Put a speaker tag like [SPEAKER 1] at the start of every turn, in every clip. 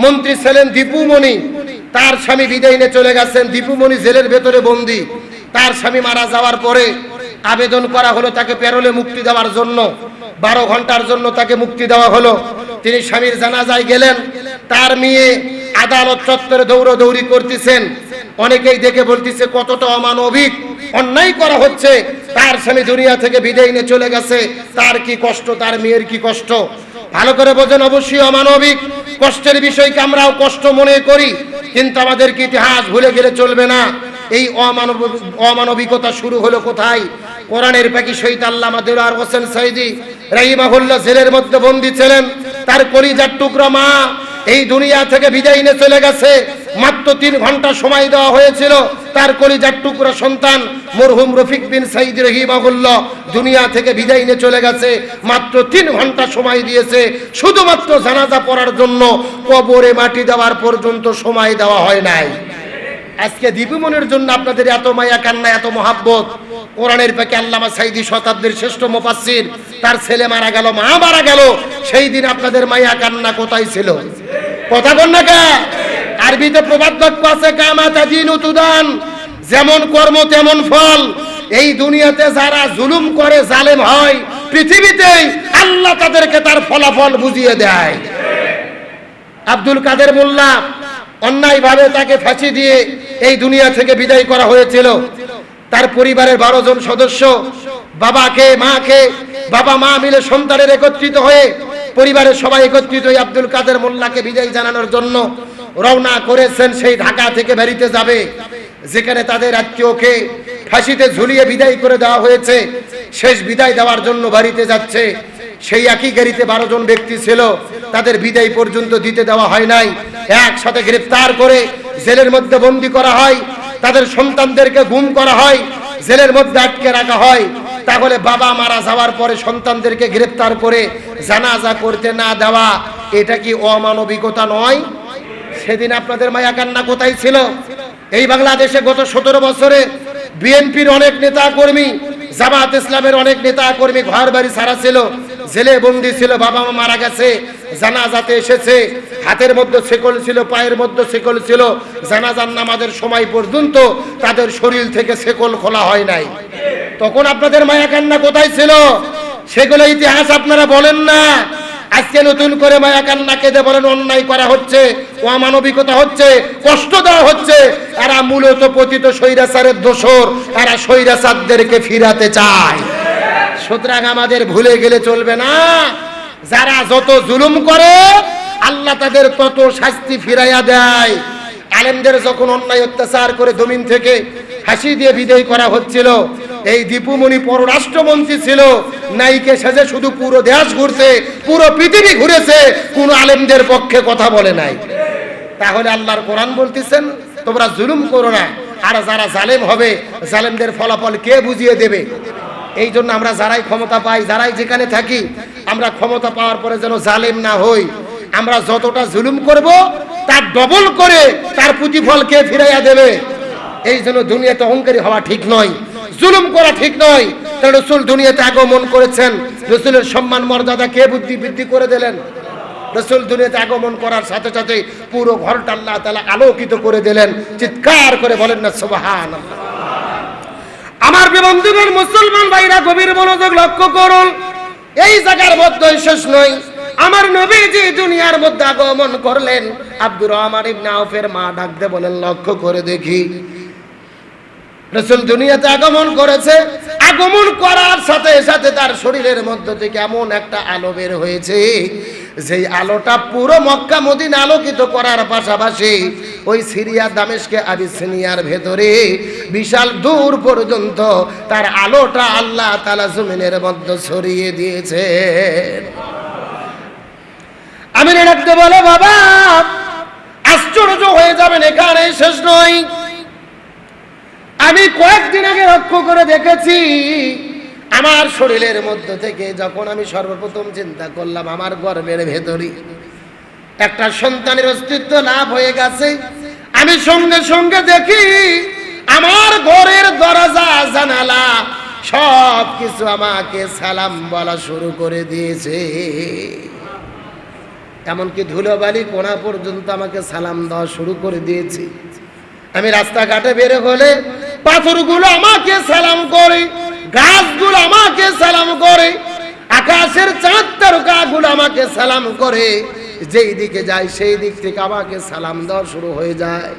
[SPEAKER 1] মন্ত্রী ছিলেন দীপুমণি, তার স্বামী বিদায় নিয়ে চলে গেছেন। দীপুমণি জেলের ভেতরে বন্দী। তার স্বামী মারা যাওয়ার পরে আবেদন করা হলো তাকে প্যারোলে মুক্তি দেওয়ার জন্য। 12 ঘন্টার জন্য তাকে মুক্তি দেওয়া হলো। তিনি স্বামীর জানাজায় গেলেন। তার মেয়ে আদালত চত্বরে দৌড়াদৌড়ি করতেছেন। অনেকেই দেখে বলতেছে কতটা অমানবিক অন্যায় করা হচ্ছে। তার স্বামী দুনিয়া থেকে বিদায় নিয়ে চলে গেছে, তার কি কষ্ট, তার মেয়ের কি কষ্ট। ভালো করে বোঝেন, অবশ্যই অমানবিক কষ্টের বিষয়কে আমরাও কষ্ট মনে করি, কিন্তু আমাদেরকে ইতিহাস ভুলে গেলে চলবে না। এই অমানবিকতা শুরু হলো কোথায়? কোরআনের পাখি শহীদ আল্লামা দেলোয়ার হোসেন সাইদি রাহিমাহুল্লাহ জেলের মধ্যে বন্দী ছিলেন। তার কলিজার টুকরা মা এই দুনিয়া থেকে বিদায় নিয়ে চলে গেছে। মাত্র 3 ঘন্টা সময় দেওয়া হয়েছিল। তার কলিজার টুকরা সন্তান মরহুম রফিক বিন সাইদ রাহিমাহুল্লাহ দুনিয়া থেকে বিদায় নিয়ে চলে গেছে। মাত্র 3 ঘন্টা সময় দিয়েছে, শুধুমাত্র জানাজা পড়ার জন্য। কবরে মাটি দেওয়ার পর্যন্ত সময় দেওয়া হয় নাই। আজকে দীপুমনির জন্য আপনাদের এত মায়া কান্না, এত মহাব্বত। কোরআনের পাকে আল্লামা সাইদি শতাব্দীর শ্রেষ্ঠ মুফাসসির, তার ছেলে মারা গেল, মা মারা গেল, সেই দিন আপনাদের মায়া কান্না কোথায় ছিল? কথা বল না কে? আরবিতে প্রবাদ বাক্য আছে, কামা তাদিনু তুদান, যেমন কর্ম তেমন ফল। এই দুনিয়াতে যারা জুলুম করে, জালেম হয়, পৃথিবীতেই আল্লাহ তাদেরকে তার ফলাফল বুঝিয়ে দেয়। আব্দুল কাদের মোল্লা অন্যায়ভাবে তাকে ফাঁসি দিয়ে এই দুনিয়া থেকে বিদায় করা হয়েছিল। তার পরিবারের 12 জন সদস্য, বাবাকে মাকে, বাবা মা মিলে সন্তানের একত্রিত হয়ে, পরিবারের সবাই একত্রিত হয়ে আব্দুল কাদের মোল্লাকে বিদায় জানানোর জন্য রওনা করেছেন। সেই ঢাকা থেকে বাড়িতে যাবে, যেখানে তাদের আত্মীয়কে ফাঁসিতে ঝুলিয়ে বিদায় করে দেওয়া হয়েছে। শেষ বিদায় দেওয়ার জন্য বাড়িতে যাচ্ছে। সেই একই গাড়িতে 12 জন ব্যক্তি ছিল, তাদের বিদায় পর্যন্ত দিতে দেওয়া হয় নাই। একসাথে গ্রেফতার করে জেলের মধ্যে বন্দী করা হয়। তাদের সন্তানদেরকে গুম করা হয়, জেলের মধ্যে আটকে রাখা হয়। তাহলে বাবা মারা যাওয়ার পরে সন্তানদেরকে গ্রেফতার করে জানাজা করতে না দেওয়া, এটা কি অমানবিকতা নয়? সেদিন আপনাদের মায়া কান্না কোথায় ছিল? এই বাংলাদেশে গত 17 বছরে বিএনপির অনেক নেতা কর্মী, জামাত ইসলামের অনেক নেতা কর্মী ঘর বাড়ি ছাড়া ছিল, জেলে বন্দী ছিল। বাবা মা মারা গেছে, জানাজাতে এসেছে, হাতের মধ্যে শেকল ছিল, পায়ের মধ্যে শেকল ছিল। জানাজার নামাজের সময় পর্যন্ত তাদের শরীর থেকে শেকল খোলা হয় নাই। তখন আপনাদের মায়া কান্না কোথায় ছিল? সেগুলো ইতিহাস আপনারা বলেন না। আজকে নতুন করে মায়া কান্না কেঁদে বলেন অন্যায় করা হচ্ছে, অমানবিকতা হচ্ছে, কষ্ট দেওয়া হচ্ছে। এরা মূলত পতিত স্বৈরাচারের দোসর, এরা স্বৈরাচারদেরকে ফিরাতে চায়। সুতরাং আমাদের ভুলে গেলে চলবে না। যারা যত জুলুম করে আল্লাহ তাদের তত শাস্তি ফিরাইয়া দেয়। আলেমদের যখন অন্যায় অত্যাচার করে জমিন থেকে ফাঁসি দিয়ে বিদায় করা হচ্ছিল, এই দীপুমণি পররাষ্ট্রমন্ত্রী ছিল, নায়িকে সেজে শুধু পুরো দেশ ঘুরছে, পুরো পৃথিবী ঘুরেছে, কোন আলেমদের পক্ষে কথা বলে নাই। তাহলে আল্লাহর কোরআন বলতেছেন তোমরা জুলুম করো না। আর যারা জালেম হবে, জালেমদের ফলাফল কে বুঝিয়ে দেবে? এই জন্য আমরা যারাই ক্ষমতা পাই, যারাই যেখানে থাকি, আমরা ক্ষমতা পাওয়ার পরে যেন জালেম না হই। আমরা যতটা জুলুম করব তার ডবল করে তার প্রতিফল কে ফিরাইয়া দেবে? এই জন্য দুনিয়াতে অহংকারী হওয়া ঠিক নয়, জুলুম করা ঠিক নয়। তাই রাসূল দুনিয়াতে আগমন করেছেন, রাসূলের সম্মান মর্যাদা কে বৃদ্ধি করে দিলেন? রাসূল দুনিয়াতে আগমন করার সাথে সাথে পুরো ঘরটা আল্লাহ তাআলা আলোকিত করে দিলেন। চিৎকার করে বলেন না সুবহানাল্লাহ। আমার বন্ধুগণ, মুসলমান ভাইরা গভীর মনোযোগ লক্ষ্য করুন। এই জায়গার মধ্যে শেষ নয়। আমার নবীজি দুনিয়ার মধ্যে আগমন করলেন। আব্দুর রহমান ইবনে আউফের মা ডাকতে বলেন, লক্ষ্য করে দেখি রাসূল দুনিয়াতে আগমন করেছে। আগমন করার সাথে সাথে তার শরীরের মধ্য থেকে এমন একটা আলো বের হয়েছে, যেই আলোটা পুরো মক্কা মদিনা আলোকিত করার পাশাপাশি ওই সিরিয়া দামেস্কে আবিসিনিয়ার ভেতরে বিশাল দূর পর্যন্ত তার আলোটা আল্লাহ তাআলা জমিনের মধ্যে ছড়িয়ে দিয়েছে। আমি ডাকতে বলে, বাবা আশ্চর্য হয়ে যাবেন, এখানে শেষ নয়। আমি কয়েকদিন আগে লক্ষ্য করে দেখেছি, আমার শরীরের মধ্য থেকে যখন আমি সর্বপ্রথম চিন্তা করলাম আমার গর্ভের ভেতরে একটা সন্তানের অস্তিত্ব লাভ হয়ে গেছে, আমি সঙ্গে সঙ্গে দেখি আমার ঘরের দরজা জানালা সব কিছু আমাকে সালাম বলা শুরু করে দিয়েছে। এমনকি ধুলোবালি কোনা পর্যন্ত আমাকে সালাম দেওয়া শুরু করে দিয়েছে। আমি রাস্তাঘাটে বের হলে পাথরগুলো আমাকে সালাম করে, গাছগুলো আমাকে সালাম করে, আকাশের চাঁদ তারকাগুলো আমাকে সালাম করে। যেই দিকে যাই সেই দিক থেকে আমাকে সালাম দেওয়া শুরু হয়ে যায়।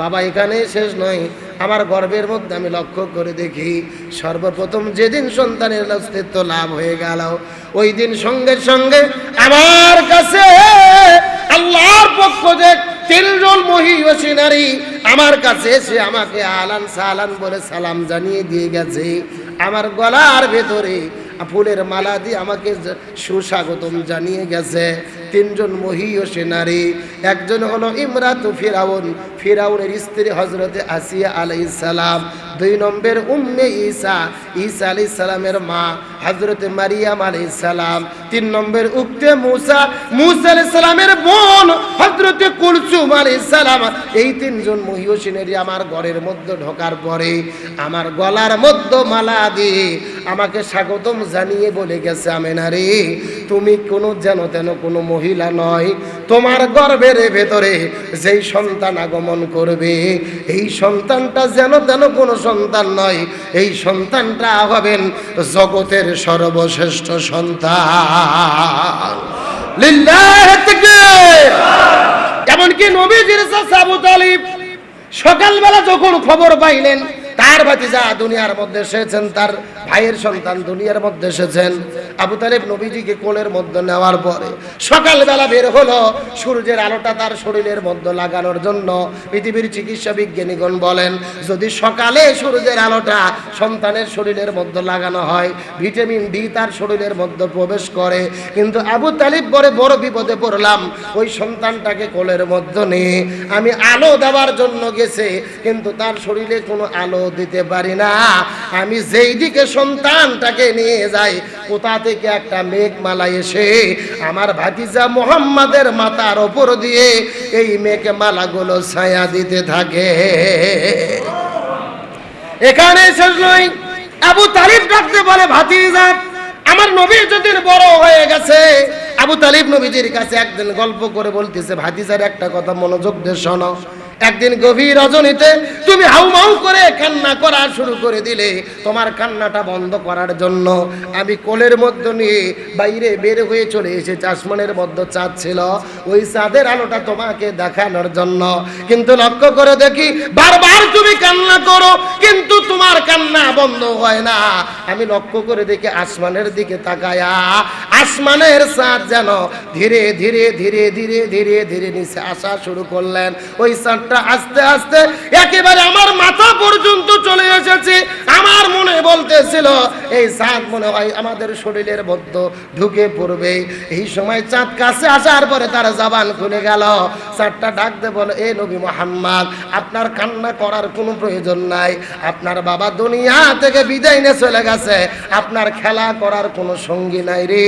[SPEAKER 1] বাবা এখানে শেষ নয়, আমার গর্বের মধ্যে আমি লক্ষ্য করে দেখি সর্বপ্রথম যেদিন সন্তানের অস্তিত্ব লাভ হয়ে গেল, ওই দিন সঙ্গে সঙ্গে আমার কাছে আল্লাহর পক্ষ থেকে 3 জন মহিয়সী নারী আমার কাছে এসে আমাকে আলান সালান বলে সালাম জানিয়ে দিয়ে গেছে। আমার গলার ভেতরে ফুলের মালা দিয়ে আমাকে সুস্বাগতম জানিয়ে গেছে। 3 জন মহিয়সী নারী, একজন হলো ইমরাতু ফিরাউন, ফিরাউনের স্ত্রী হযরতে আসিয়া আলাইহিস সালাম। 2 নম্বর উম্মে ঈসা, ঈসা আলাইহিস সালামের মা হযরতে মারিয়াম আলাইহিস সালাম। 3 নম্বর উক্তে মুসা, মুসা আলাইহিস সালামের বোন হযরতে কুলসুম আলাইহিস সালাম। এই 3 জন মহিয়সী নারী আমার ঘরের মধ্যে ঢোকার পরে আমার গলার মধ্যে মালা দিয়ে আমাকে স্বাগতম জানিয়ে বলে গেছে, আমেনা রে, তুমি কোনো যেন তেন কোনো মহিলা নয়, তোমার গর্ভের ভেতরে যেই সন্তান আগমন করবে এই সন্তানটা যেন তেন কোনো সন্তান নয়, এই সন্তানটা হবেন জগতের সর্বশ্রেষ্ঠ সন্তান। লিল্লাহি তাকবীর। এমনকি নবীজির চাচা আবু তালিব সকালবেলা যখন খবর পাইলেন তার ভাতিজা দুনিয়ার মধ্যে এসেছেন, তার ভাইয়ের সন্তান দুনিয়ার মধ্যে এসেছেন, আবু তালেব নবীজিকে কোলের মধ্যে নেওয়ার পরে সকালবেলা বের হলো সূর্যের আলোটা তার শরীরের মধ্যে লাগানোর জন্য। পৃথিবীর চিকিৎসা বিজ্ঞানীগণ বলেন, যদি সকালে সূর্যের আলোটা সন্তানের শরীরের মধ্যে লাগানো হয় ভিটামিন ডি তার শরীরের মধ্যে প্রবেশ করে। কিন্তু আবু তালিব বড় বিপদে পড়লাম, ওই সন্তানটাকে কোলের মধ্যে নিয়ে আমি আলো দেওয়ার জন্য গেছে, কিন্তু তার শরীরে কোনো আলো দিতে পারি না। আমি যেই দিকে সন্তানটাকে নিয়ে যাই কোথা থেকে একটা মেঘমালা এসে আমার ভাতিজা মুহাম্মাদের মাথার উপর দিয়ে এই মেঘমালাগুলো ছায়া দিতে থাকে। এখানে শেষ নয়, আবু তালিব ডাকতে বলে, ভাতিজা আমার নবী যদিন বড় হয়ে গেছে। আবু তালিব নবীজির কাছে একদিন গল্প করে বলতেছে, ভাতিজার একটা কথা মনোযোগ দিয়ে শোনো। একদিন গভীর রজনীতে তুমি হাউমাউ করে কান্না করা শুরু করে দিলে, তোমার কান্নাটা বন্ধ করার জন্য আমি কোলের মধ্যে নিয়ে বাইরে বের হয়ে চলে এসেছি। আসমানের মধ্যে চাঁদ ছিল, ওই চাঁদের আলোটা তোমাকে দেখানোর জন্য। কিন্তু লক্ষ্য করে দেখি বারবার তুমি কান্না করো, কিন্তু তোমার কান্না বন্ধ হয় না। আমি লক্ষ্য করে দেখি আসমানের দিকে তাকায়া আসমানের চাঁদ যেন ধীরে ধীরে ধীরে ধীরে ধীরে ধীরে নিচে আসা শুরু করলেন। ওই চাঁদ আস্তে আস্তে একেবারে আমার মাথা পর্যন্ত চলে এসেছে। আমার মনে বলতেছিল এই চাঁদ মনে হয় আমাদের শরীরের মধ্যে ঢুকে পড়বে। এই সময় চাঁদ কাছে আসার পরে তার জবান খুলে গেল। চাঁদটা ডাকতে বলে, এ নবী মুহাম্মদ, আপনার কান্না করার কোনো প্রয়োজন নাই, আপনার বাবা দুনিয়া থেকে বিদায় নিয়ে চলে গেছে, আপনার খেলা করার কোনো সঙ্গী নাই রে।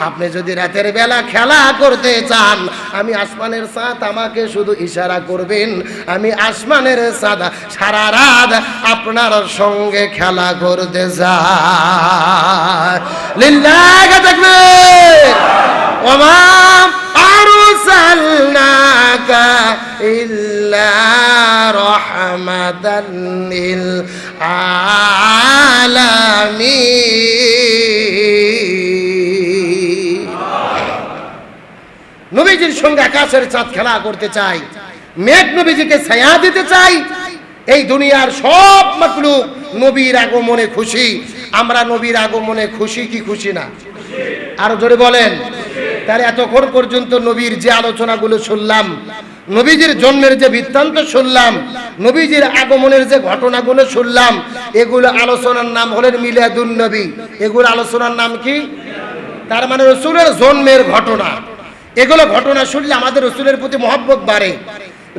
[SPEAKER 1] আপনি যদি রাতের বেলা খেলা করতে চান, আমি আসমানের চাঁদ আমাকে শুধু ইশারা করবেন, আমি আসমানের চাঁদ সারা রাত আপনার সঙ্গে খেলা করতে যাই। লিল্লাহি তাকবীর। ওমা আরসালনাকা ইল্লা রাহমাতাল লিল আলামিন। নবীজির সঙ্গে আকাশের চাঁদ খেলা করতে চাই, মেঘ নবীজিকে ছায়া দিতে চাই। এই দুনিয়ার সব মাখলুক নবীর আগমনে খুশি। আমরা নবীর আগমনে খুশি কি খুশি না? আরো জোরে বলেন। তাহলে এতক্ষণ পর্যন্ত নবীর যে আলোচনাগুলো শুনলাম, নবীজির জন্মের যে বৃত্তান্ত শুনলাম, নবীজির আগমনের যে ঘটনাগুলো শুনলাম, এগুলো আলোচনার নাম হলেন মিলাদুন নবী। এগুলো আলোচনার নাম কি? তার মানে রাসূলের জন্মের ঘটনা। এগুলো ঘটনা শুনলে আমাদের রাসূলের প্রতি মহব্বত বাড়ে,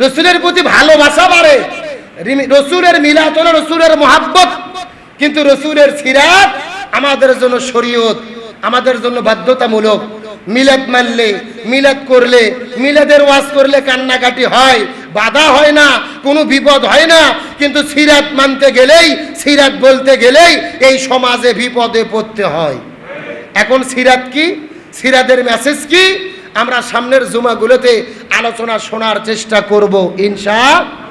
[SPEAKER 1] রাসূলের প্রতি ভালোবাসা বাড়ে। রাসূলের মিলাদ হলো রাসূলের মহব্বত, কিন্তু রাসূলের সিরাত আমাদের জন্য শরীয়ত, আমাদের জন্য বাধ্যতামূলক। মিলাদ মানলে, মিলাদ করলে, মিলাদের ওয়াজ করলে কান্নাকাটি হয়, বাধা হয় না, কোনো বিপদ হয় না। কিন্তু সিরাত মানতে গেলেই, সিরাত বলতে গেলেই এই সমাজে বিপদে পড়তে হয়। এখন সিরাত কি? সিরাতের মেসেজ কি? আমরা সামনের জুমাগুলোতে আলোচনা শোনার চেষ্টা করব ইনশাআল্লাহ।